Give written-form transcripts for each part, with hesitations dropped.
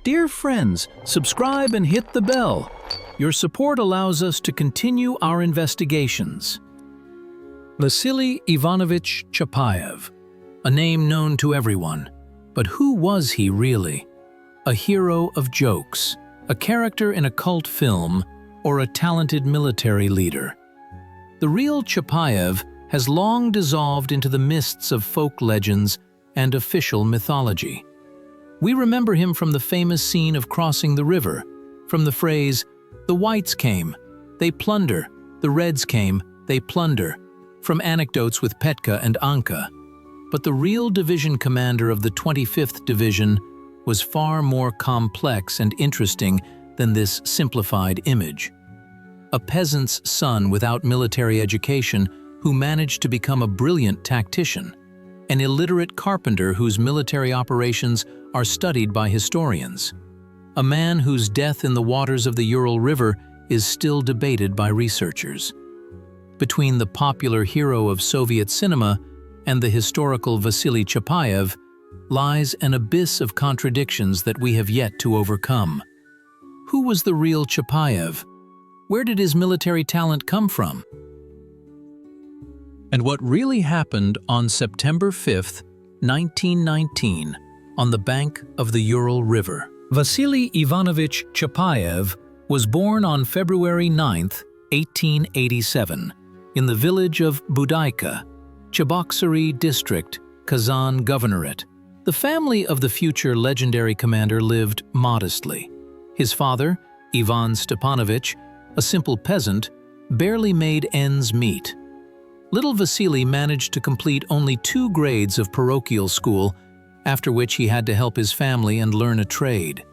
Dear friends, subscribe and hit the bell. Your support allows us to continue our investigations. Vasily Ivanovich Chapayev, a name known to everyone. But who was he really? A hero of jokes, a character in a cult film, or a talented military leader? The real Chapayev has long dissolved into the mists of folk legends and official mythology. We remember him from the famous scene of crossing the river, from the phrase, "The whites came, they plunder, the reds came, they plunder," from anecdotes with Petka and Anka. But the real division commander of the 25th Division was far more complex and interesting than this simplified image. A peasant's son without military education who managed to become a brilliant tactician, an illiterate carpenter whose military operations are studied by historians, a man whose death in the waters of the Ural River is still debated by researchers. Between the popular hero of Soviet cinema and the historical Vasily Chapayev lies an abyss of contradictions that we have yet to overcome. Who was the real Chapayev? Where did his military talent come from? And what really happened on September 5, 1919, on the bank of the Ural River? Vasily Ivanovich Chapayev was born on February 9, 1887, in the village of Budaika, Cheboksary District, Kazan Governorate. The family of the future legendary commander lived modestly. His father, Ivan Stepanovich, a simple peasant, barely made ends meet. Little Vasily managed to complete only 2 grades of parochial school, after which he had to help his family and learn a trade.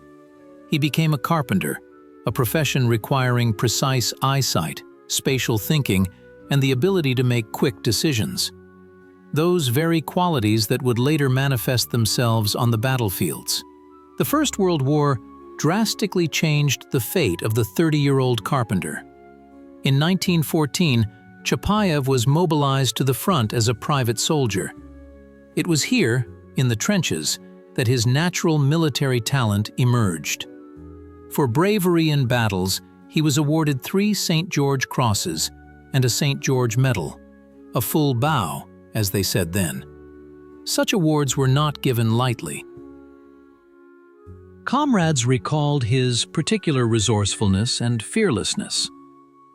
He became a carpenter, a profession requiring precise eyesight, spatial thinking, and the ability to make quick decisions. Those very qualities that would later manifest themselves on the battlefields. The First World War drastically changed the fate of the 30-year-old carpenter. In 1914, Chapayev was mobilized to the front as a private soldier. It was here, in the trenches, that his natural military talent emerged. For bravery in battles, he was awarded 3 St. George Crosses and a St. George Medal, a full bow, as they said then. Such awards were not given lightly. Comrades recalled his particular resourcefulness and fearlessness.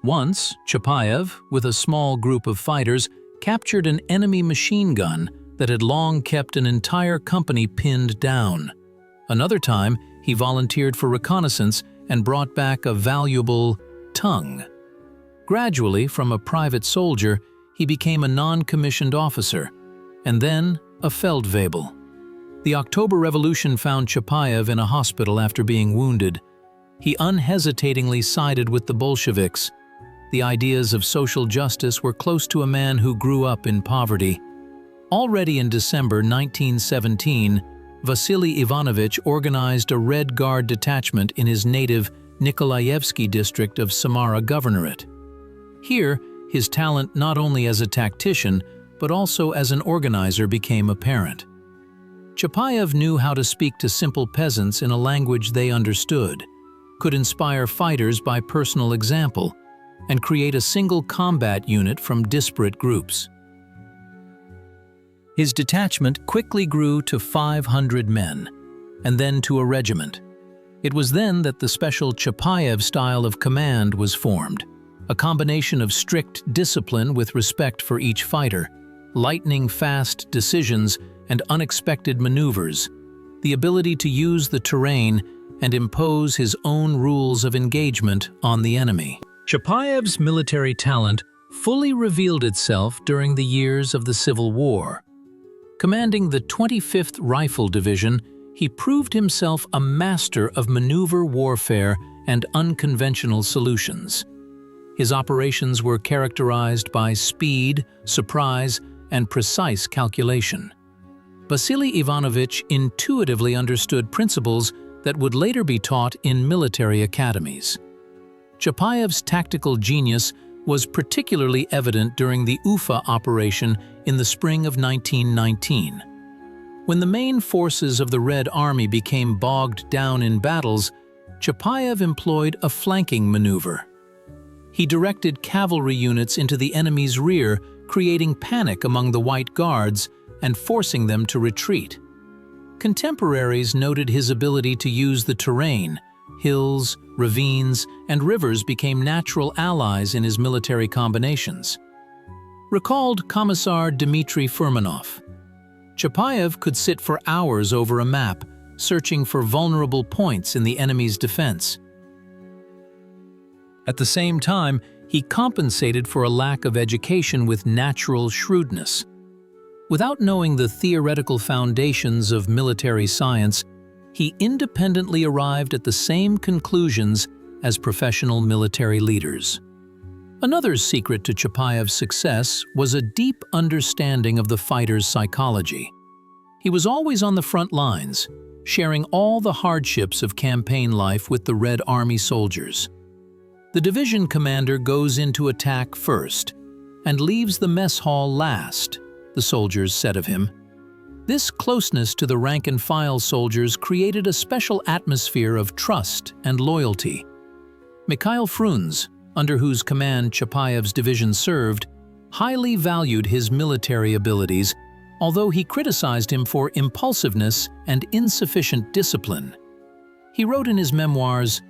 Once, Chapayev, with a small group of fighters, captured an enemy machine gun that had long kept an entire company pinned down. Another time, he volunteered for reconnaissance and brought back a valuable tongue. Gradually, from a private soldier, he became a non-commissioned officer, and then a Feldwebel. The October Revolution found Chapayev in a hospital after being wounded. He unhesitatingly sided with the Bolsheviks. The ideas of social justice were close to a man who grew up in poverty. Already in December 1917, Vasily Ivanovich organized a Red Guard detachment in his native Nikolaevsky district of Samara Governorate. Here, his talent not only as a tactician, but also as an organizer became apparent. Chapayev knew how to speak to simple peasants in a language they understood, could inspire fighters by personal example, and create a single combat unit from disparate groups. His detachment quickly grew to 500 men, and then to a regiment. It was then that the special Chapayev style of command was formed, a combination of strict discipline with respect for each fighter, lightning-fast decisions and unexpected maneuvers, the ability to use the terrain and impose his own rules of engagement on the enemy. Chapayev's military talent fully revealed itself during the years of the Civil War. Commanding the 25th Rifle Division, he proved himself a master of maneuver warfare and unconventional solutions. His operations were characterized by speed, surprise, and precise calculation. Vasily Ivanovich intuitively understood principles that would later be taught in military academies. Chapayev's tactical genius was particularly evident during the Ufa operation in the spring of 1919. When the main forces of the Red Army became bogged down in battles, Chapayev employed a flanking maneuver. He directed cavalry units into the enemy's rear, creating panic among the White Guards and forcing them to retreat. Contemporaries noted his ability to use the terrain. Hills, ravines, and rivers became natural allies in his military combinations. Recalled Commissar Dmitry Furmanov, Chapayev could sit for hours over a map, searching for vulnerable points in the enemy's defense. At the same time, he compensated for a lack of education with natural shrewdness. Without knowing the theoretical foundations of military science, he independently arrived at the same conclusions as professional military leaders. Another secret to Chapayev's success was a deep understanding of the fighter's psychology. He was always on the front lines, sharing all the hardships of campaign life with the Red Army soldiers. The division commander goes into attack first and leaves the mess hall last, the soldiers said of him. This closeness to the rank-and-file soldiers created a special atmosphere of trust and loyalty. Mikhail Frunze, under whose command Chapayev's division served, highly valued his military abilities, although he criticized him for impulsiveness and insufficient discipline. He wrote in his memoirs,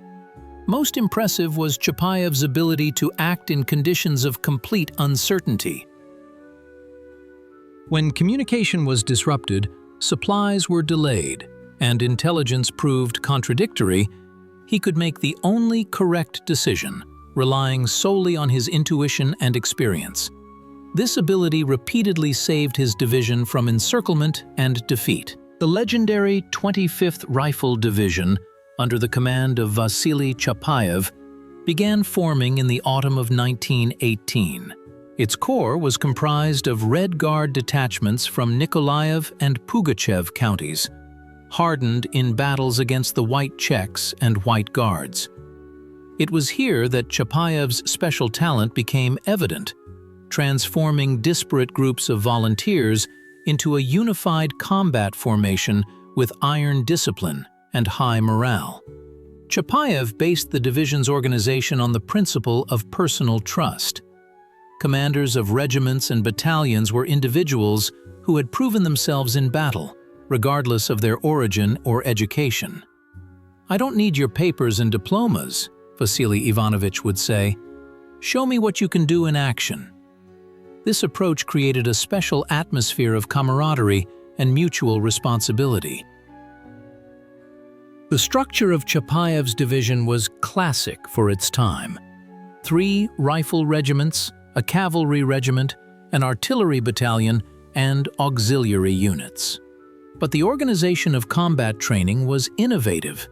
"Most impressive was Chapayev's ability to act in conditions of complete uncertainty." When communication was disrupted, supplies were delayed, and intelligence proved contradictory, he could make the only correct decision, relying solely on his intuition and experience. This ability repeatedly saved his division from encirclement and defeat. The legendary 25th Rifle Division, under the command of Vasily Chapayev, began forming in the autumn of 1918. Its core was comprised of Red Guard detachments from Nikolaev and Pugachev counties, hardened in battles against the White Czechs and White Guards. It was here that Chapayev's special talent became evident, transforming disparate groups of volunteers into a unified combat formation with iron discipline and high morale. Chapayev based the division's organization on the principle of personal trust. Commanders of regiments and battalions were individuals who had proven themselves in battle, regardless of their origin or education. "I don't need your papers and diplomas," Vasily Ivanovich would say. "Show me what you can do in action." This approach created a special atmosphere of camaraderie and mutual responsibility. The structure of Chapayev's division was classic for its time. 3 rifle regiments, a cavalry regiment, an artillery battalion, and auxiliary units. But the organization of combat training was innovative.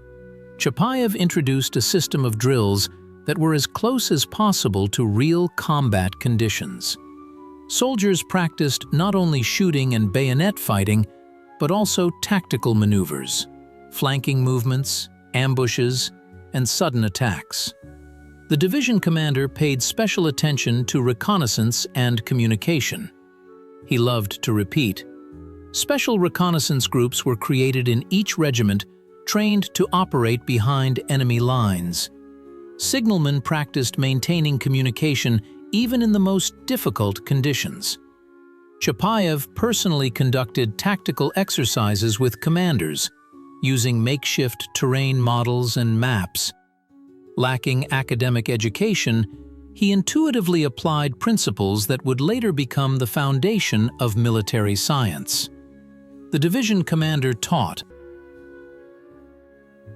Chapayev introduced a system of drills that were as close as possible to real combat conditions. Soldiers practiced not only shooting and bayonet fighting, but also tactical maneuvers, flanking movements, ambushes, and sudden attacks. The division commander paid special attention to reconnaissance and communication. He loved to repeat. Special reconnaissance groups were created in each regiment, trained to operate behind enemy lines. Signalmen practiced maintaining communication even in the most difficult conditions. Chapayev personally conducted tactical exercises with commanders, using makeshift terrain models and maps. Lacking academic education, he intuitively applied principles that would later become the foundation of military science. The division commander taught.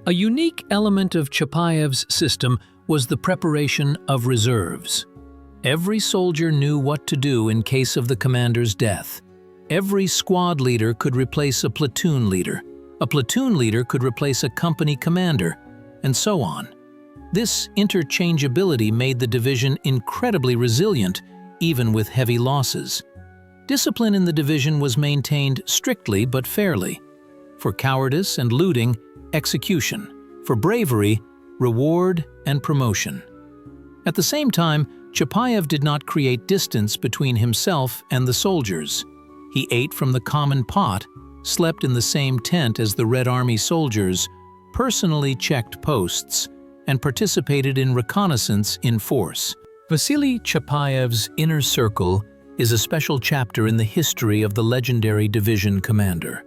A unique element of Chapayev's system was the preparation of reserves. Every soldier knew what to do in case of the commander's death. Every squad leader could replace a platoon leader. A platoon leader could replace a company commander, and so on. This interchangeability made the division incredibly resilient, even with heavy losses. Discipline in the division was maintained strictly but fairly. For cowardice and looting, execution. For bravery, reward and promotion. At the same time, Chapayev did not create distance between himself and the soldiers. He ate from the common pot, slept in the same tent as the Red Army soldiers, personally checked posts, and participated in reconnaissance in force. Vasily Chapayev's Inner Circle is a special chapter in the history of the legendary division commander.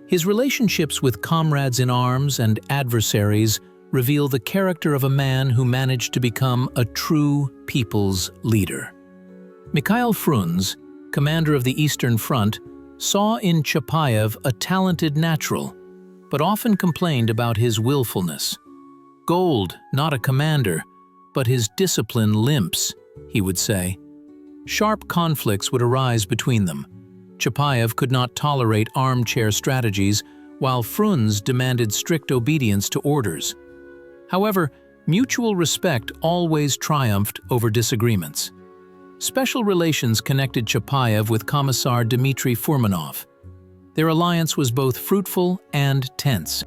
His relationships with comrades in arms and adversaries reveal the character of a man who managed to become a true people's leader. Mikhail Frunze, commander of the Eastern Front, saw in Chapayev a talented natural, but often complained about his willfulness. "Gold, not a commander, but his discipline limps," he would say. Sharp conflicts would arise between them. Chapayev could not tolerate armchair strategies, while Frunze demanded strict obedience to orders. However, mutual respect always triumphed over disagreements. Special relations connected Chapayev with Commissar Dmitry Furmanov. Their alliance was both fruitful and tense.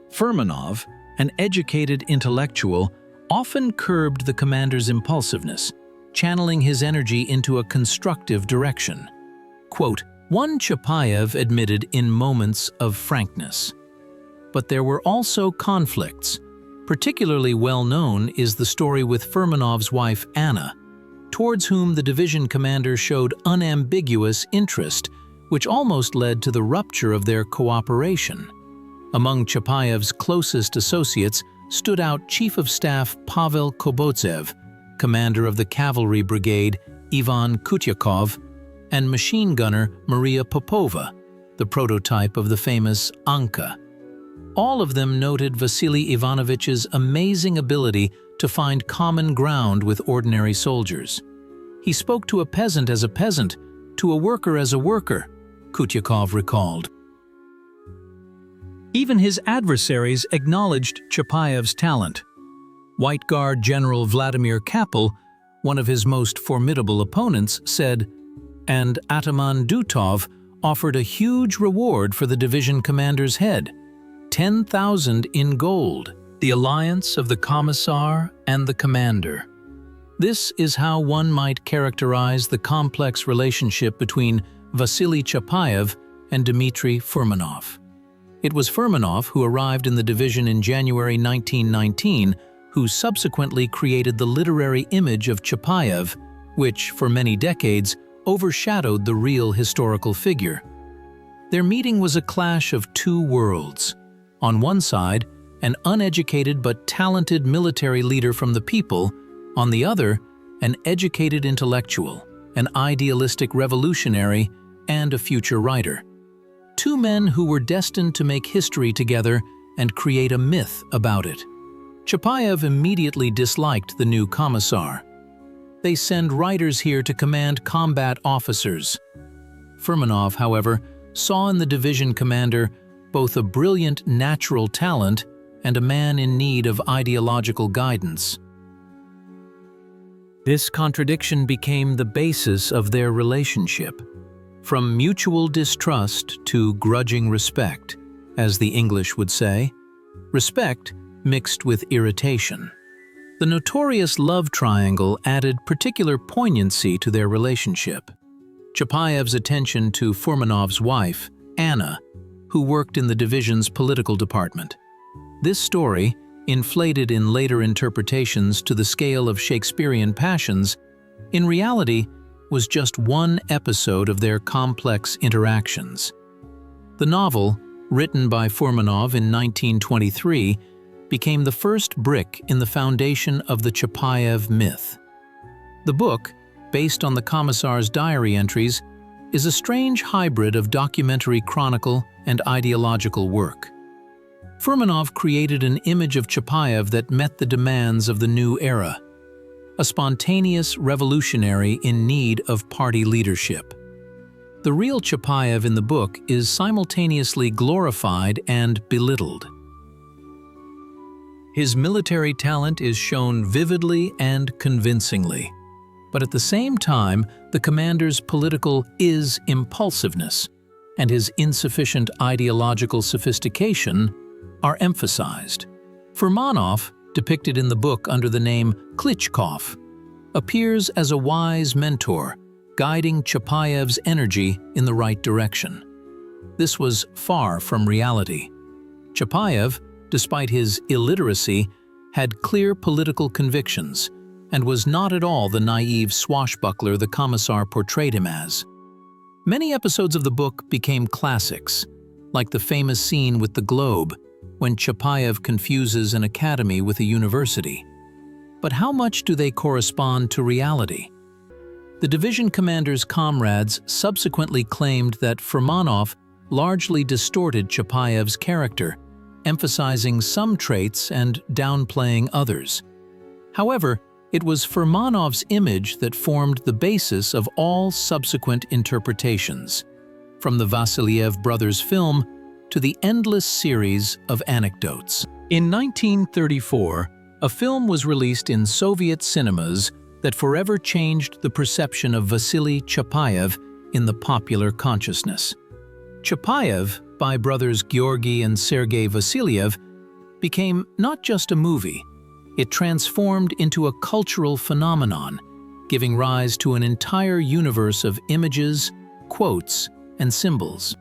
Furmanov, an educated intellectual, often curbed the commander's impulsiveness, channeling his energy into a constructive direction. Quote, "One Chapayev admitted in moments of frankness. But there were also conflicts. Particularly well known is the story with Furmanov's wife Anna, towards whom the division commander showed unambiguous interest, which almost led to the rupture of their cooperation. Among Chapayev's closest associates stood out Chief of Staff Pavel Kobotsev, commander of the cavalry brigade Ivan Kutyakov, and machine gunner Maria Popova, the prototype of the famous Anka. All of them noted Vasily Ivanovich's amazing ability to find common ground with ordinary soldiers. "He spoke to a peasant as a peasant, to a worker as a worker," Kutyakov recalled. Even his adversaries acknowledged Chapayev's talent. White Guard General Vladimir Kapel, one of his most formidable opponents, said, "And Ataman Dutov offered a huge reward for the division commander's head, 10,000 in gold, the alliance of the commissar and the commander." This is how one might characterize the complex relationship between Vasily Chapayev and Dmitry Furmanov. It was Furmanov who arrived in the division in January 1919, who subsequently created the literary image of Chapayev, which, for many decades, overshadowed the real historical figure. Their meeting was a clash of two worlds. On one side, an uneducated but talented military leader from the people; on the other, an educated intellectual, an idealistic revolutionary, and a future writer. Two men who were destined to make history together and create a myth about it. Chapayev immediately disliked the new commissar. "They send writers here to command combat officers." Furmanov, however, saw in the division commander both a brilliant natural talent and a man in need of ideological guidance. This contradiction became the basis of their relationship. From mutual distrust to grudging respect, as the English would say, respect mixed with irritation. The notorious love triangle added particular poignancy to their relationship. Chapayev's attention to Furmanov's wife, Anna, who worked in the division's political department. This story, inflated in later interpretations to the scale of Shakespearean passions, in reality was just one episode of their complex interactions. The novel, written by Furmanov in 1923, became the first brick in the foundation of the Chapayev myth. The book, based on the commissar's diary entries, is a strange hybrid of documentary chronicle and ideological work. Furmanov created an image of Chapayev that met the demands of the new era, a spontaneous revolutionary in need of party leadership. The real Chapayev in the book is simultaneously glorified and belittled. His military talent is shown vividly and convincingly, but at the same time, the commander's political impulsiveness and his insufficient ideological sophistication are emphasized. Furmanov, depicted in the book under the name Klitschkov, appears as a wise mentor, guiding Chapayev's energy in the right direction. This was far from reality. Chapayev, despite his illiteracy, had clear political convictions and was not at all the naive swashbuckler the Commissar portrayed him as. Many episodes of the book became classics, like the famous scene with the globe, when Chapayev confuses an academy with a university. But how much do they correspond to reality? The division commander's comrades subsequently claimed that Furmanov largely distorted Chapayev's character, emphasizing some traits and downplaying others. However, it was Furmanov's image that formed the basis of all subsequent interpretations, from the Vasilyev brothers' film to the endless series of anecdotes. In 1934, a film was released in Soviet cinemas that forever changed the perception of Vasily Chapayev in the popular consciousness. Chapayev, by brothers Georgy and Sergei Vasilyev, became not just a movie. It transformed into a cultural phenomenon, giving rise to an entire universe of images, quotes, and symbols.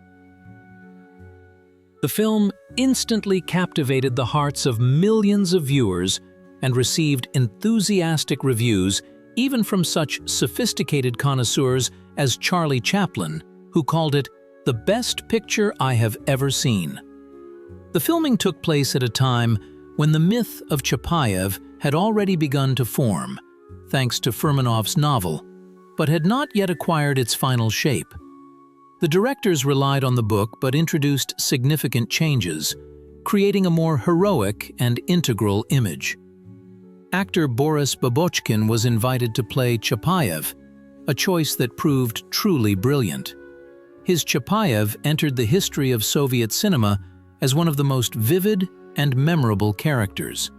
The film instantly captivated the hearts of millions of viewers and received enthusiastic reviews even from such sophisticated connoisseurs as Charlie Chaplin, who called it the best picture I have ever seen. The filming took place at a time when the myth of Chapayev had already begun to form, thanks to Furmanov's novel, but had not yet acquired its final shape. The directors relied on the book but introduced significant changes, creating a more heroic and integral image. Actor Boris Babochkin was invited to play Chapayev, a choice that proved truly brilliant. His Chapayev entered the history of Soviet cinema as one of the most vivid and memorable characters.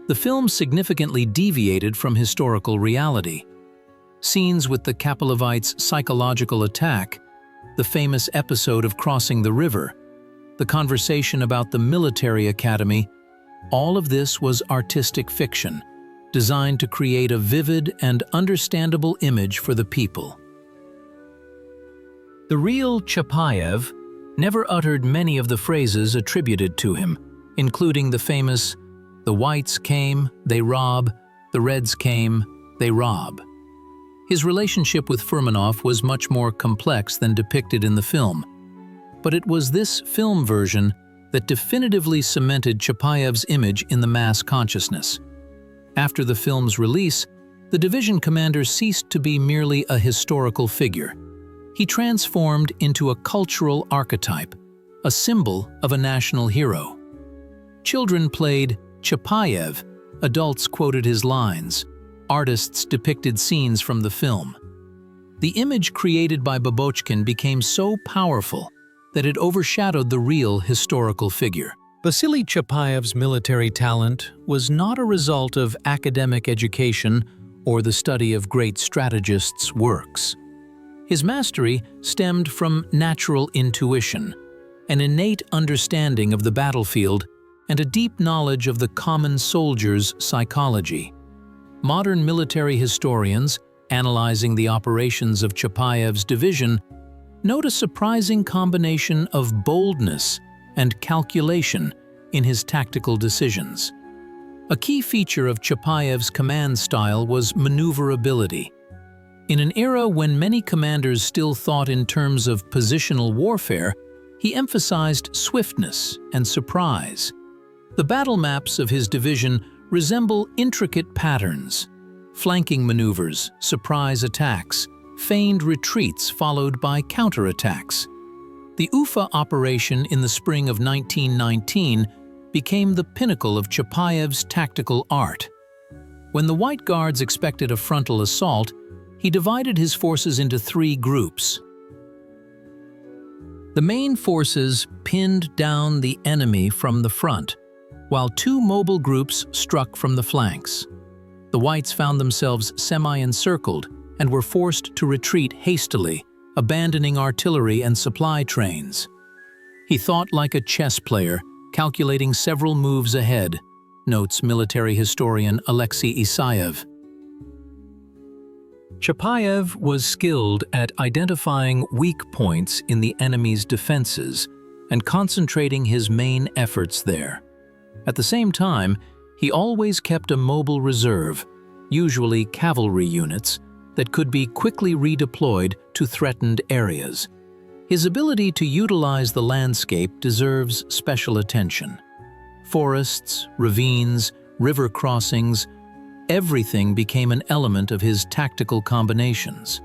The film significantly deviated from historical reality. Scenes with the captivates' psychological attack, the famous episode of crossing the river, the conversation about the military academy, all of this was artistic fiction, designed to create a vivid and understandable image for the people. The real Chapayev never uttered many of the phrases attributed to him, including the famous, "The whites came, they rob, the reds came, they rob." His relationship with Furmanov was much more complex than depicted in the film, but it was this film version that definitively cemented Chapayev's image in the mass consciousness. After the film's release, the division commander ceased to be merely a historical figure. He transformed into a cultural archetype, a symbol of a national hero. Children played Chapayev, adults quoted his lines, artists depicted scenes from the film. The image created by Babochkin became so powerful that it overshadowed the real historical figure. Vasily Chapayev's military talent was not a result of academic education or the study of great strategists' works. His mastery stemmed from natural intuition, an innate understanding of the battlefield, and a deep knowledge of the common soldier's psychology. Modern military historians, analyzing the operations of Chapayev's division, note a surprising combination of boldness and calculation in his tactical decisions. A key feature of Chapayev's command style was maneuverability. In an era when many commanders still thought in terms of positional warfare, he emphasized swiftness and surprise. The battle maps of his division resemble intricate patterns: flanking maneuvers, surprise attacks, feigned retreats followed by counterattacks. The Ufa operation in the spring of 1919 became the pinnacle of Chapayev's tactical art. When the White Guards expected a frontal assault, he divided his forces into three groups. The main forces pinned down the enemy from the front, while two mobile groups struck from the flanks. The Whites found themselves semi-encircled and were forced to retreat hastily, abandoning artillery and supply trains. He thought like a chess player, calculating several moves ahead, notes military historian Alexei Isayev. Chapayev was skilled at identifying weak points in the enemy's defenses and concentrating his main efforts there. At the same time, he always kept a mobile reserve, usually cavalry units, that could be quickly redeployed to threatened areas. His ability to utilize the landscape deserves special attention. Forests, ravines, river crossings, everything became an element of his tactical combinations.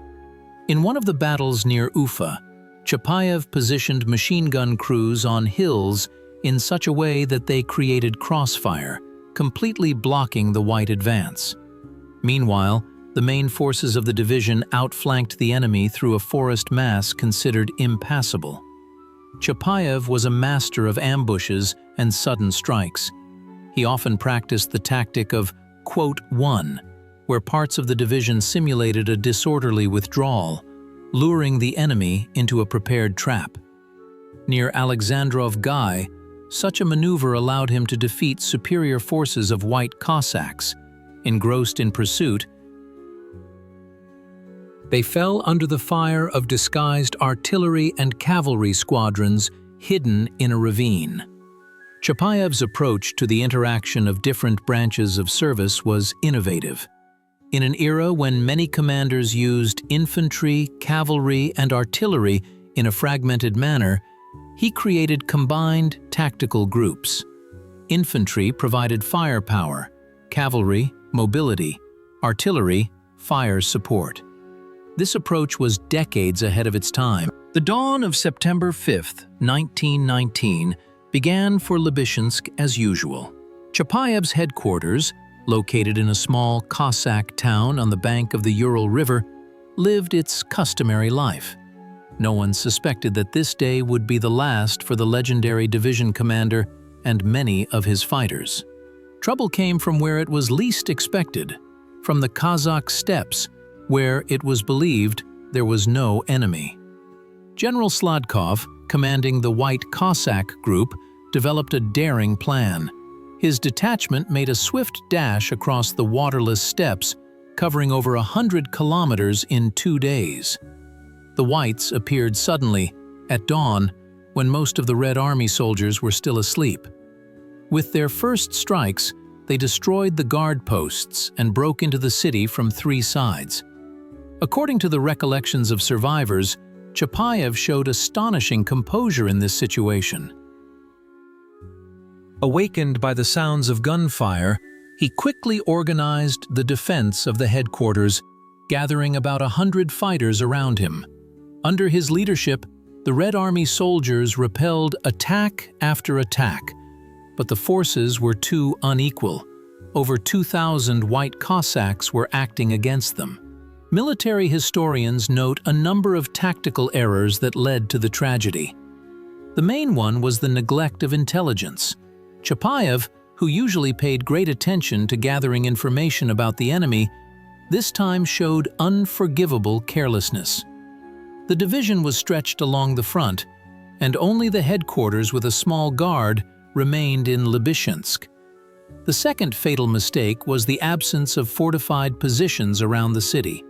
In one of the battles near Ufa, Chapayev positioned machine gun crews on hills in such a way that they created crossfire, completely blocking the white advance. Meanwhile, the main forces of the division outflanked the enemy through a forest mass considered impassable. Chapayev was a master of ambushes and sudden strikes. He often practiced the tactic of quote one, where parts of the division simulated a disorderly withdrawal, luring the enemy into a prepared trap. Near Alexandrov Gai, such a maneuver allowed him to defeat superior forces of white Cossacks. Engrossed in pursuit, they fell under the fire of disguised artillery and cavalry squadrons hidden in a ravine. Chapayev's approach to the interaction of different branches of service was innovative. In an era when many commanders used infantry, cavalry, and artillery in a fragmented manner, he created combined tactical groups. Infantry provided firepower, cavalry, mobility, artillery, fire support. This approach was decades ahead of its time. The dawn of September 5, 1919, began for Lubyshinsk as usual. Chapayev's headquarters, located in a small Cossack town on the bank of the Ural River, lived its customary life. No one suspected that this day would be the last for the legendary division commander and many of his fighters. Trouble came from where it was least expected, from the Kazakh steppes, where it was believed there was no enemy. General Sladkov, commanding the White Cossack Group, developed a daring plan. His detachment made a swift dash across the waterless steppes, covering over 100 kilometers in 2 days. The Whites appeared suddenly, at dawn, when most of the Red Army soldiers were still asleep. With their first strikes, they destroyed the guard posts and broke into the city from 3 sides. According to the recollections of survivors, Chapayev showed astonishing composure in this situation. Awakened by the sounds of gunfire, he quickly organized the defense of the headquarters, gathering about 100 fighters around him. Under his leadership, the Red Army soldiers repelled attack after attack, but the forces were too unequal. Over 2,000 White Cossacks were acting against them. Military historians note a number of tactical errors that led to the tragedy. The main one was the neglect of intelligence. Chapayev, who usually paid great attention to gathering information about the enemy, this time showed unforgivable carelessness. The division was stretched along the front, and only the headquarters with a small guard remained in Lubyshinsk. The second fatal mistake was the absence of fortified positions around the city.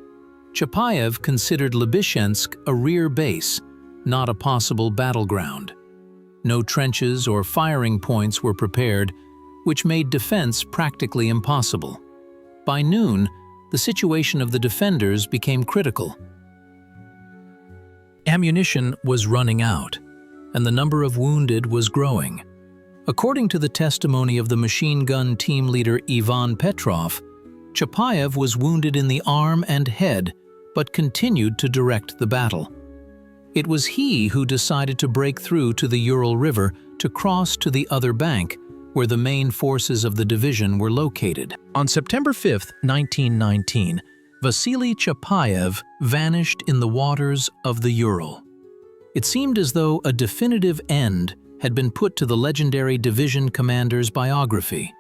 Chapayev considered Lubyshinsk a rear base, not a possible battleground. No trenches or firing points were prepared, which made defense practically impossible. By noon, the situation of the defenders became critical. Ammunition was running out, and the number of wounded was growing. According to the testimony of the machine gun team leader Ivan Petrov, Chapayev was wounded in the arm and head, but continued to direct the battle. It was he who decided to break through to the Ural River to cross to the other bank, where the main forces of the division were located. On September 5, 1919, Vasily Chapayev vanished in the waters of the Ural. It seemed as though a definitive end had been put to the legendary division commander's biography.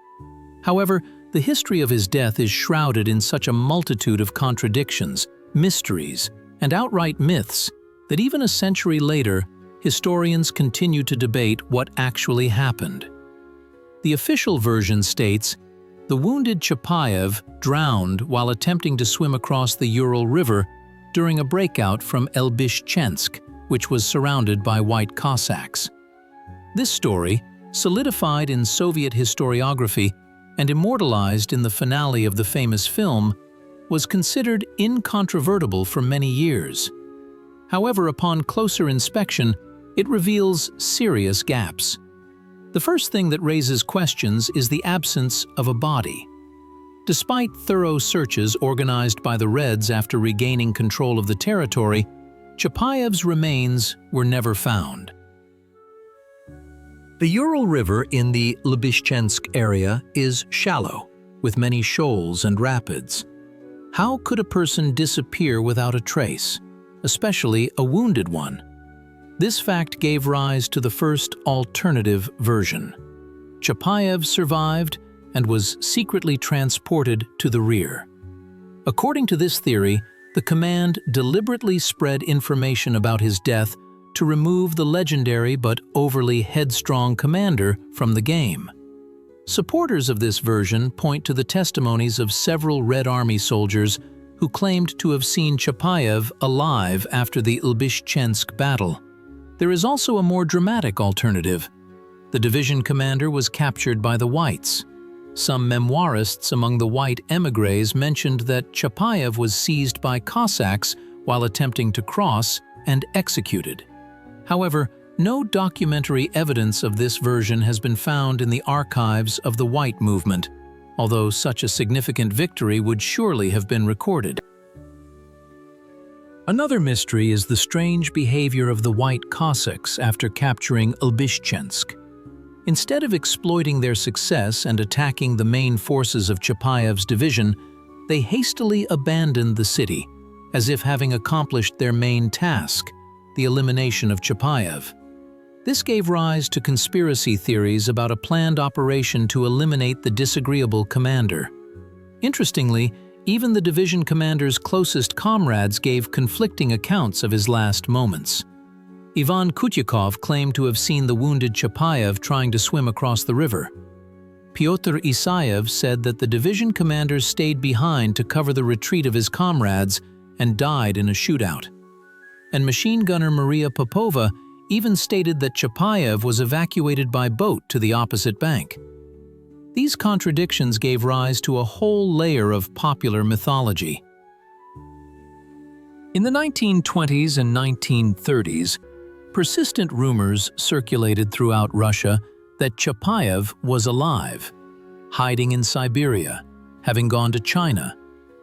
However, the history of his death is shrouded in such a multitude of contradictions, mysteries, and outright myths that even a century later, historians continue to debate what actually happened. The official version states, The wounded Chapayev drowned while attempting to swim across the Ural River during a breakout from Elbishchensk, which was surrounded by white Cossacks. This story, solidified in Soviet historiography and immortalized in the finale of the famous film, was considered incontrovertible for many years. However, upon closer inspection, it reveals serious gaps. The first thing that raises questions is the absence of a body. Despite thorough searches organized by the Reds after regaining control of the territory, Chapayev's remains were never found. The Ural River in the Lubishchensk area is shallow, with many shoals and rapids. How could a person disappear without a trace, especially a wounded one? This fact gave rise to the first alternative version. Chapayev survived and was secretly transported to the rear. According to this theory, the command deliberately spread information about his death to remove the legendary but overly headstrong commander from the game. Supporters of this version point to the testimonies of several Red Army soldiers who claimed to have seen Chapayev alive after the Lubishchensk battle. There is also a more dramatic alternative. The division commander was captured by the Whites. Some memoirists among the white émigrés mentioned that Chapayev was seized by Cossacks while attempting to cross and executed. However, no documentary evidence of this version has been found in the archives of the White movement, although such a significant victory would surely have been recorded. Another mystery is the strange behavior of the White Cossacks after capturing Lubishchensk. Instead of exploiting their success and attacking the main forces of Chapayev's division, they hastily abandoned the city, as if having accomplished their main task, the elimination of Chapayev. This gave rise to conspiracy theories about a planned operation to eliminate the disagreeable commander. Interestingly, even the division commander's closest comrades gave conflicting accounts of his last moments. Ivan Kutyakov claimed to have seen the wounded Chapayev trying to swim across the river. Pyotr Isayev said that the division commander stayed behind to cover the retreat of his comrades and died in a shootout. And machine gunner Maria Popova even stated that Chapayev was evacuated by boat to the opposite bank. These contradictions gave rise to a whole layer of popular mythology. In the 1920s and 1930s, persistent rumors circulated throughout Russia that Chapayev was alive, hiding in Siberia, having gone to China,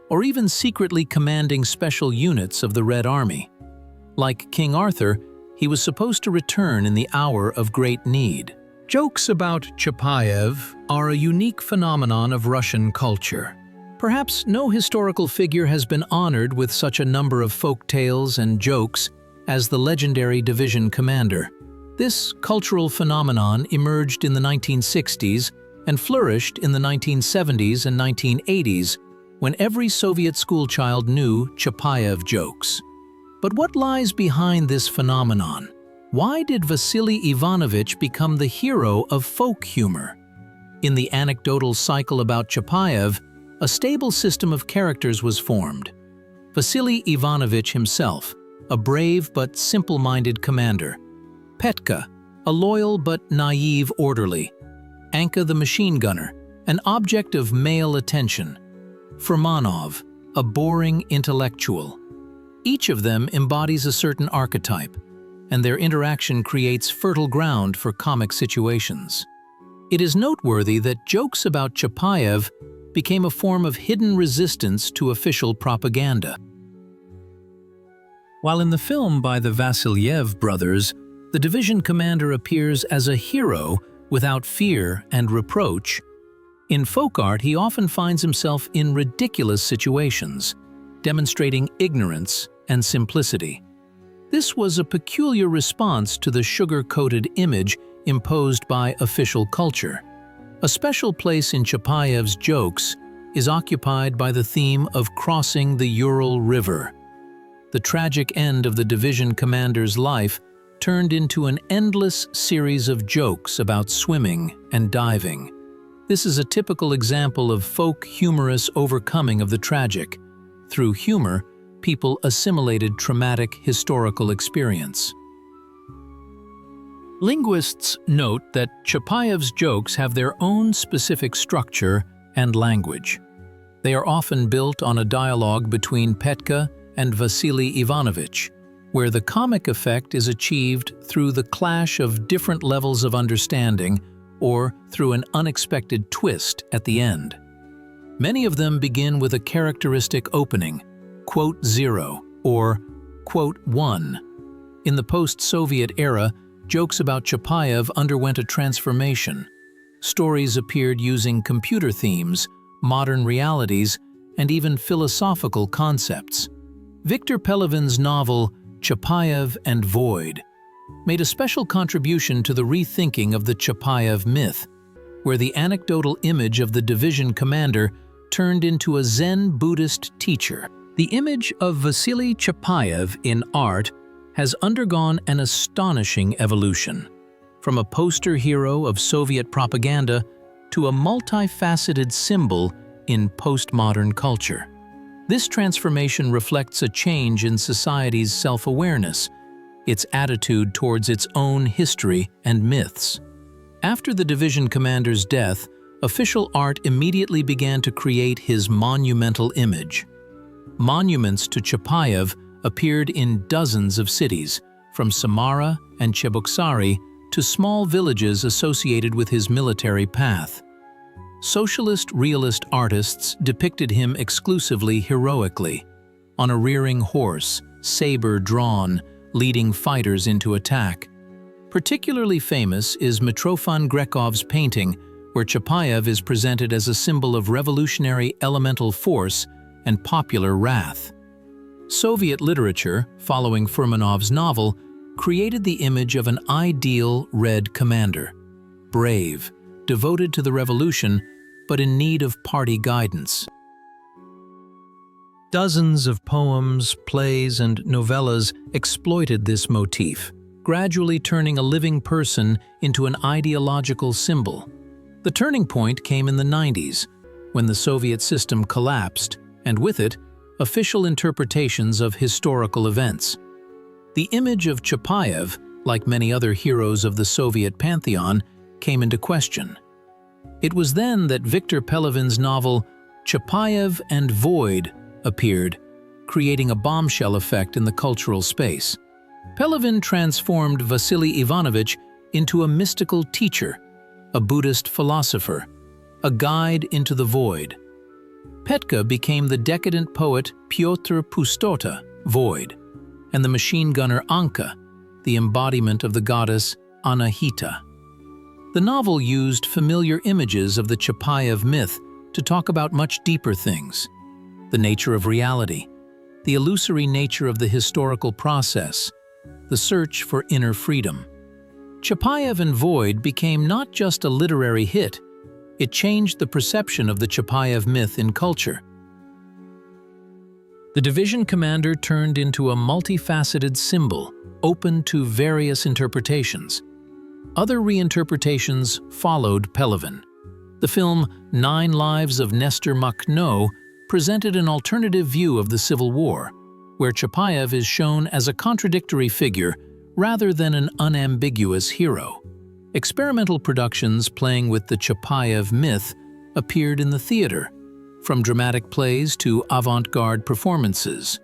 or even secretly commanding special units of the Red Army. Like King Arthur, he was supposed to return in the hour of great need. Jokes about Chapayev are a unique phenomenon of Russian culture. Perhaps no historical figure has been honored with such a number of folk tales and jokes as the legendary division commander. This cultural phenomenon emerged in the 1960s and flourished in the 1970s and 1980s when every Soviet schoolchild knew Chapayev jokes. But what lies behind this phenomenon? Why did Vasily Ivanovich become the hero of folk humor? In the anecdotal cycle about Chapayev, a stable system of characters was formed. Vasily Ivanovich himself, a brave but simple-minded commander. Petka, a loyal but naive orderly. Anka the machine gunner, an object of male attention. Furmanov, a boring intellectual. Each of them embodies a certain archetype, and their interaction creates fertile ground for comic situations. It is noteworthy that jokes about Chapayev became a form of hidden resistance to official propaganda. While in the film by the Vasilyev brothers, the division commander appears as a hero without fear and reproach, in folk art he often finds himself in ridiculous situations, demonstrating ignorance and simplicity. This was a peculiar response to the sugar-coated image imposed by official culture. A special place in Chapayev's jokes is occupied by the theme of crossing the Ural River. The tragic end of the division commander's life turned into an endless series of jokes about swimming and diving. This is a typical example of folk humorous overcoming of the tragic. Through humor, people assimilated traumatic historical experience. Linguists note that Chapayev's jokes have their own specific structure and language. They are often built on a dialogue between Petka and Vasily Ivanovich, where the comic effect is achieved through the clash of different levels of understanding or through an unexpected twist at the end. Many of them begin with a characteristic opening, quote 0 or quote 1. In the post-Soviet era, jokes about Chapayev underwent a transformation. Stories appeared using computer themes, modern realities, and even philosophical concepts. Victor Pelevin's novel, Chapayev and Void, made a special contribution to the rethinking of the Chapayev myth, where the anecdotal image of the division commander turned into a Zen Buddhist teacher. The image of Vasily Chapayev in art has undergone an astonishing evolution, from a poster hero of Soviet propaganda to a multifaceted symbol in postmodern culture. This transformation reflects a change in society's self-awareness, its attitude towards its own history and myths. After the division commander's death, official art immediately began to create his monumental image. Monuments to Chapayev appeared in dozens of cities, from Samara and Cheboksary to small villages associated with his military path. Socialist realist artists depicted him exclusively heroically, on a rearing horse, saber drawn, leading fighters into attack. Particularly famous is Mitrofan Grekov's painting, where Chapayev is presented as a symbol of revolutionary elemental force and popular wrath. Soviet literature, following Furmanov's novel, created the image of an ideal Red commander, brave, devoted to the revolution, but in need of party guidance. Dozens of poems, plays, and novellas exploited this motif, gradually turning a living person into an ideological symbol. The turning point came in the 90s, when the Soviet system collapsed, and with it, official interpretations of historical events. The image of Chapayev, like many other heroes of the Soviet pantheon, came into question. It was then that Victor Pelevin's novel Chapayev and Void appeared, creating a bombshell effect in the cultural space. Pelevin transformed Vasily Ivanovich into a mystical teacher, a Buddhist philosopher, a guide into the void. Petka became the decadent poet Pyotr Pustota, Void, and the machine gunner Anka, the embodiment of the goddess Anahita. The novel used familiar images of the Chapayev myth to talk about much deeper things: the nature of reality, the illusory nature of the historical process, the search for inner freedom. Chapayev and Void became not just a literary hit, it changed the perception of the Chapayev myth in culture. The division commander turned into a multifaceted symbol, open to various interpretations. Other reinterpretations followed Pelevin. The film 9 Lives of Nestor Makhno presented an alternative view of the Civil War, where Chapayev is shown as a contradictory figure rather than an unambiguous hero. Experimental productions playing with the Chapayev myth appeared in the theater, from dramatic plays to avant-garde performances.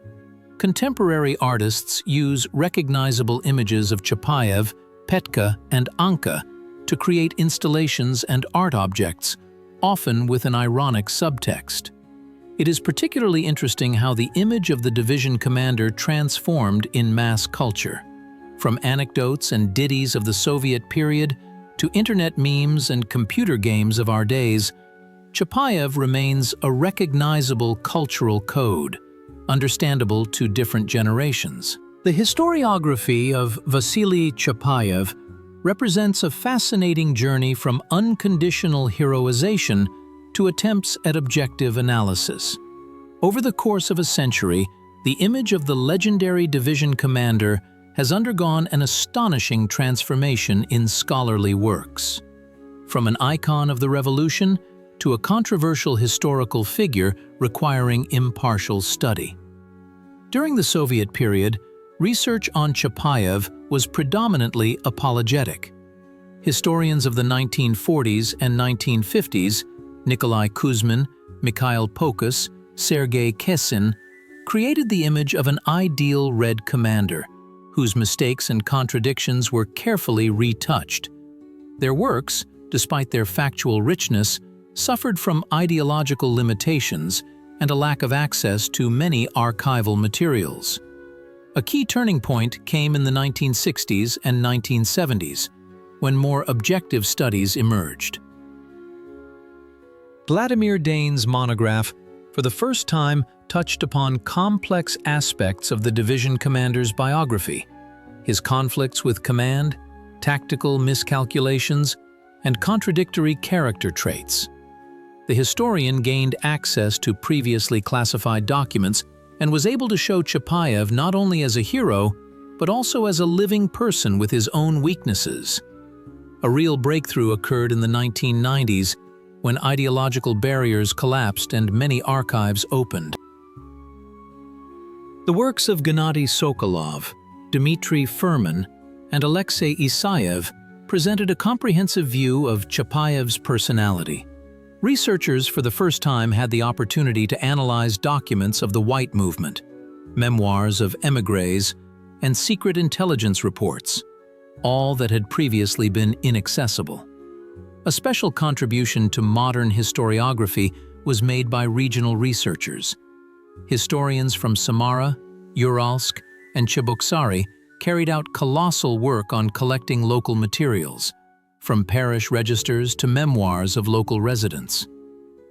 Contemporary artists use recognizable images of Chapayev, Petka, and Anka to create installations and art objects, often with an ironic subtext. It is particularly interesting how the image of the division commander transformed in mass culture. From anecdotes and ditties of the Soviet period to internet memes and computer games of our days, Chapayev remains a recognizable cultural code, understandable to different generations. The historiography of Vasily Chapayev represents a fascinating journey from unconditional heroization to attempts at objective analysis. Over the course of a century, the image of the legendary division commander has undergone an astonishing transformation in scholarly works. from an icon of the revolution to a controversial historical figure requiring impartial study. During the Soviet period, research on Chapayev was predominantly apologetic. Historians of the 1940s and 1950s, Nikolai Kuzmin, Mikhail Pokus, Sergei Kesin, created the image of an ideal Red commander, whose mistakes and contradictions were carefully retouched. Their works, despite their factual richness, suffered from ideological limitations and a lack of access to many archival materials. A key turning point came in the 1960s and 1970s, when more objective studies emerged. Vladimir Dane's monograph, for the first time, touched upon complex aspects of the division commander's biography, his conflicts with command, tactical miscalculations, and contradictory character traits. The historian gained access to previously classified documents and was able to show Chapayev not only as a hero, but also as a living person with his own weaknesses. A real breakthrough occurred in the 1990s when ideological barriers collapsed and many archives opened. The works of Gennady Sokolov, Dmitry Furman, and Alexei Isayev presented a comprehensive view of Chapayev's personality. Researchers for the first time had the opportunity to analyze documents of the White Movement, memoirs of émigrés, and secret intelligence reports, all that had previously been inaccessible. A special contribution to modern historiography was made by regional researchers. Historians from Samara, Uralsk, and Cheboksary carried out colossal work on collecting local materials, from parish registers to memoirs of local residents.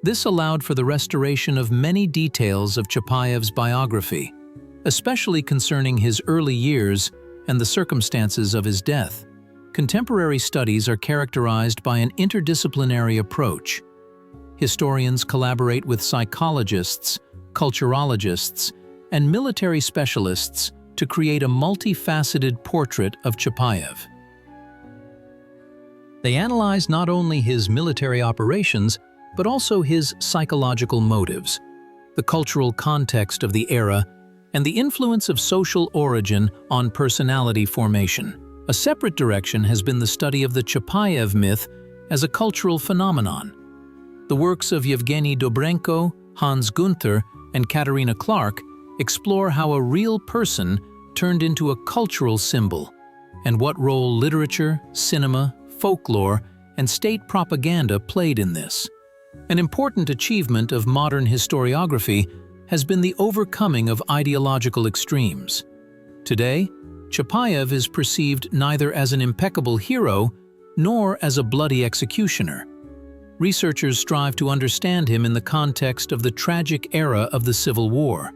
This allowed for the restoration of many details of Chapayev's biography, especially concerning his early years and the circumstances of his death. Contemporary studies are characterized by an interdisciplinary approach. Historians collaborate with psychologists, culturologists, and military specialists to create a multifaceted portrait of Chapayev. They analyze not only his military operations, but also his psychological motives, the cultural context of the era, and the influence of social origin on personality formation. A separate direction has been the study of the Chapayev myth as a cultural phenomenon. The works of Yevgeny Dobrenko, Hans Gunther, and Katerina Clark explore how a real person turned into a cultural symbol, and what role literature, cinema, folklore, and state propaganda played in this. An important achievement of modern historiography has been the overcoming of ideological extremes. Today, Chapayev is perceived neither as an impeccable hero nor as a bloody executioner. Researchers strive to understand him in the context of the tragic era of the Civil War,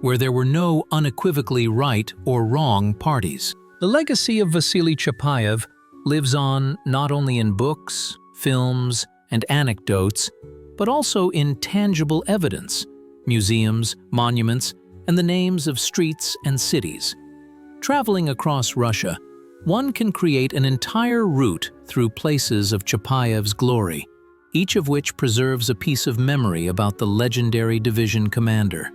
where there were no unequivocally right or wrong parties. The legacy of Vasily Chapayev lives on not only in books, films, and anecdotes, but also in tangible evidence, museums, monuments, and the names of streets and cities. Traveling across Russia, one can create an entire route through places of Chapayev's glory, each of which preserves a piece of memory about the legendary division commander.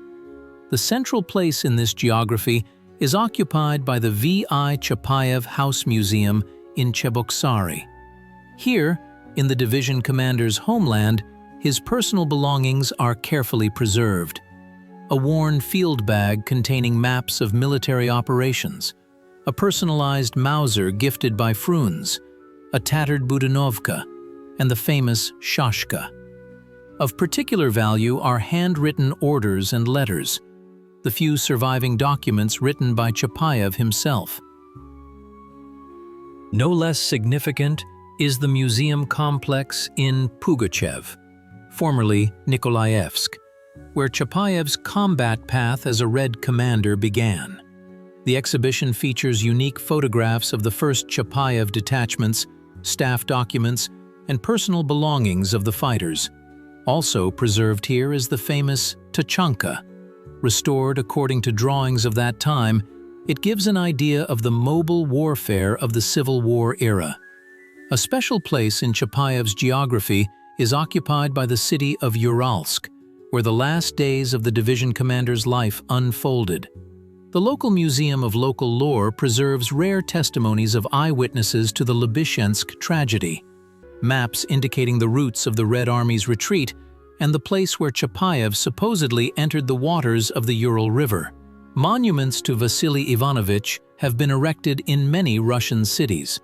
The central place in this geography is occupied by the V.I. Chapayev House Museum in Cheboksary. Here, in the division commander's homeland, his personal belongings are carefully preserved. A worn field bag containing maps of military operations, a personalized Mauser gifted by Fruns, a tattered Budanovka, and the famous Shashka. Of particular value are handwritten orders and letters, the few surviving documents written by Chapayev himself. No less significant is the museum complex in Pugachev, formerly Nikolaevsk, where Chapayev's combat path as a Red commander began. The exhibition features unique photographs of the first Chapayev detachments, staff documents, and personal belongings of the fighters. Also preserved here is the famous Tachanka. Restored according to drawings of that time, it gives an idea of the mobile warfare of the Civil War era. A special place in Chapayev's geography is occupied by the city of Uralsk, where the last days of the division commander's life unfolded. The local Museum of Local Lore preserves rare testimonies of eyewitnesses to the Lubyshensk tragedy, maps indicating the routes of the Red Army's retreat and the place where Chapayev supposedly entered the waters of the Ural River. Monuments to Vasily Ivanovich have been erected in many Russian cities.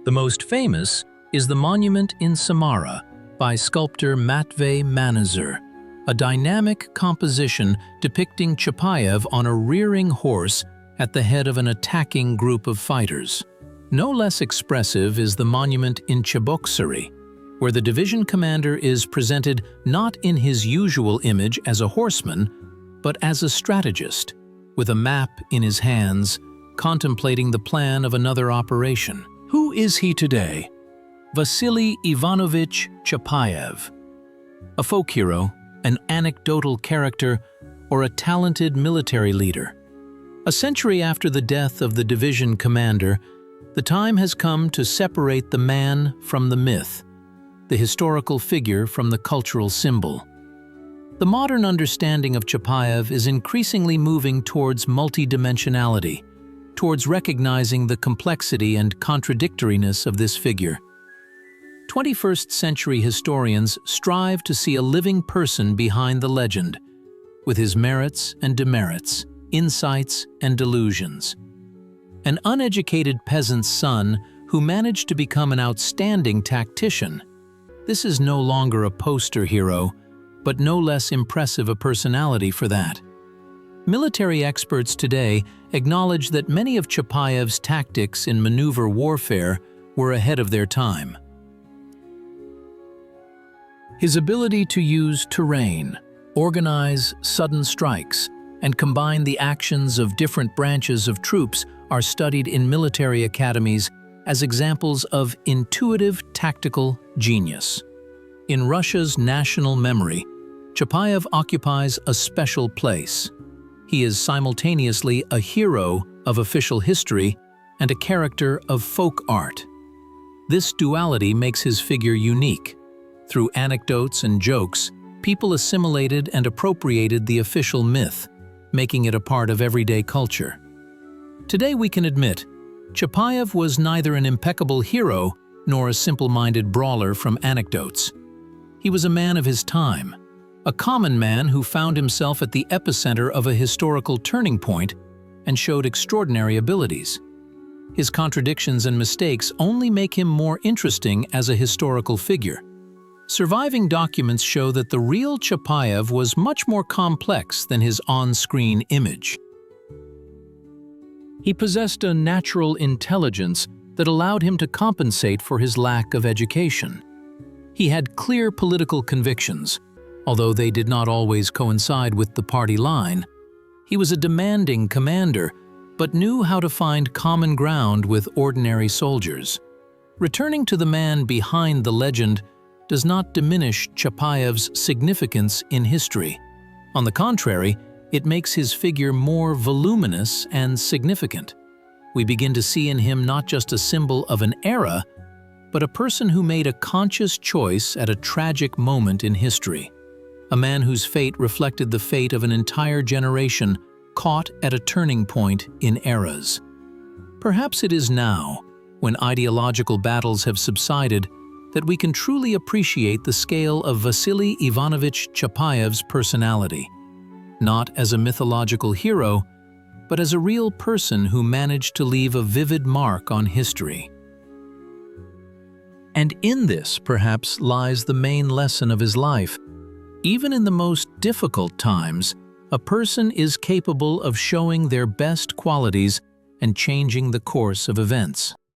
The most famous is the monument in Samara by sculptor Matvey Manazur, a dynamic composition depicting Chapayev on a rearing horse at the head of an attacking group of fighters. No less expressive is the monument in Cheboksary, where the division commander is presented not in his usual image as a horseman, but as a strategist, with a map in his hands, contemplating the plan of another operation. Who is he today? Vasily Ivanovich Chapayev. A folk hero, an anecdotal character, or a talented military leader. A century after the death of the division commander, the time has come to separate the man from the myth, the historical figure from the cultural symbol. The modern understanding of Chapayev is increasingly moving towards multidimensionality, towards recognizing the complexity and contradictoriness of this figure. 21st century historians strive to see a living person behind the legend, with his merits and demerits, insights and delusions. An uneducated peasant's son who managed to become an outstanding tactician. This is no longer a poster hero, but no less impressive a personality for that. Military experts today acknowledge that many of Chapayev's tactics in maneuver warfare were ahead of their time. His ability to use terrain, organize sudden strikes, and combine the actions of different branches of troops are studied in military academies as examples of intuitive tactical genius. In Russia's national memory, Chapayev occupies a special place. He is simultaneously a hero of official history and a character of folk art. This duality makes his figure unique. Through anecdotes and jokes, people assimilated and appropriated the official myth, making it a part of everyday culture. Today we can admit, Chapayev was neither an impeccable hero nor a simple-minded brawler from anecdotes. He was a man of his time, a common man who found himself at the epicenter of a historical turning point and showed extraordinary abilities. His contradictions and mistakes only make him more interesting as a historical figure. Surviving documents show that the real Chapayev was much more complex than his on-screen image. He possessed a natural intelligence that allowed him to compensate for his lack of education. He had clear political convictions, although they did not always coincide with the party line. He was a demanding commander, but knew how to find common ground with ordinary soldiers. Returning to the man behind the legend does not diminish Chapayev's significance in history. On the contrary, it makes his figure more voluminous and significant. We begin to see in him not just a symbol of an era, but a person who made a conscious choice at a tragic moment in history. A man whose fate reflected the fate of an entire generation caught at a turning point in eras. Perhaps it is now, when ideological battles have subsided, that we can truly appreciate the scale of Vasily Ivanovich Chapayev's personality, not as a mythological hero, but as a real person who managed to leave a vivid mark on history. And in this, perhaps, lies the main lesson of his life. Even in the most difficult times, a person is capable of showing their best qualities and changing the course of events.